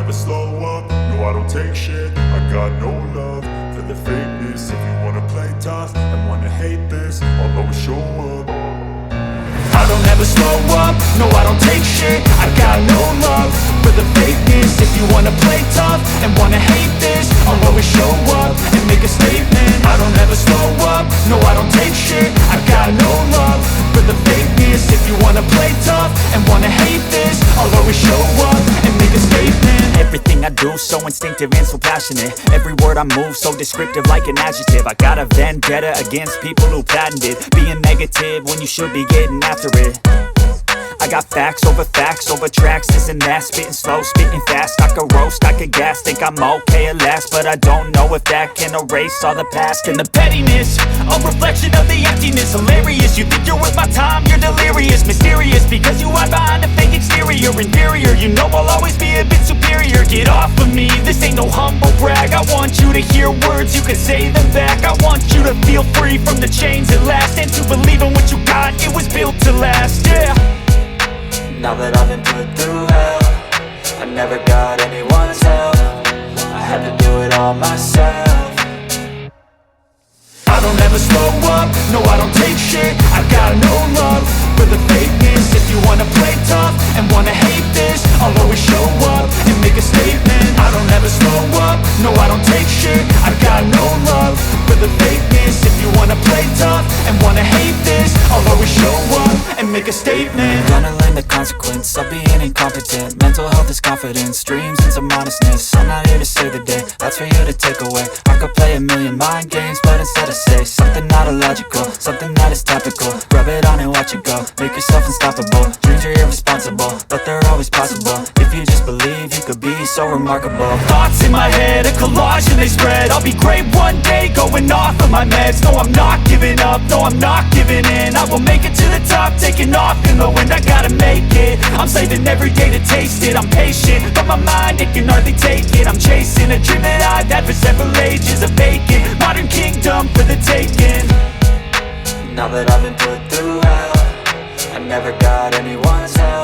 never slow up, no I don't take shit. I got no love for the fakeness. If you wanna play tough and wanna hate this, I'll always show up. I don't ever slow up, no I don't take shit. I got no love for the fakeness. If you wanna play tough and wanna hate this, I'll always show up and make a statement. I don't ever slow up, no I don't take shit. I got no love for the fakeness. If you wanna play tough and wanna hate this, I'll always show up and make a statement. Everything I do so instinctive and so passionate. Every word I move so descriptive like an adjective. I got a vendetta against people who patented being negative when you should be getting after it. I got facts over tracks, this and that. Spitting slow, spitting fast, I could roast, I could gas. Think I'm okay at last, but I don't know if that can erase all the past. And the pettiness, a reflection of the emptiness. Hilarious, you think you're worth my time, you're delirious. Mysterious, because you hide behind a fake exterior. Inferior, you know I'll always be a bit superior. Get off of me, this ain't no humble brag. I want you to hear words, you can say them back. I want you to feel free from the chains at last, and to believe in what you got, it was built to last, yeah. Now that I've been put through hell, I never got anyone's help. I had to do it all myself. I don't ever slow up, no I don't take shit. I got no love for the fakeness. If you wanna play tough and wanna hate this, I'll always show up and make a statement. I don't ever slow up, no I don't take shit. I got no love for the fakeness. If you wanna play tough and wanna hate this, I'll always show up and make a statement. Gonna learn the consequence of being incompetent. Mental health is confidence, dreams and some honestness. I'm not here to save the day, that's for you to take away. I could play a million mind games, but instead I say something not illogical, something that is topical. Rub it on and watch it go, make yourself unstoppable. Dreams are irresponsible, but they're always possible. If you just believe, you could be so remarkable. Thoughts in my head, a collage and they spread. I'll be great one day, going off of my meds. No, I'm not giving up, no, I'm not giving in. I will make it to the top, taking off in the wind. I gotta make it, I'm saving every day to taste it. I'm patient, but my mind, it can hardly take it. I'm chasing a dream that I've had for several ages. A vacant, modern kingdom for the taking. Now that I've been put through hell, I never got anyone's help.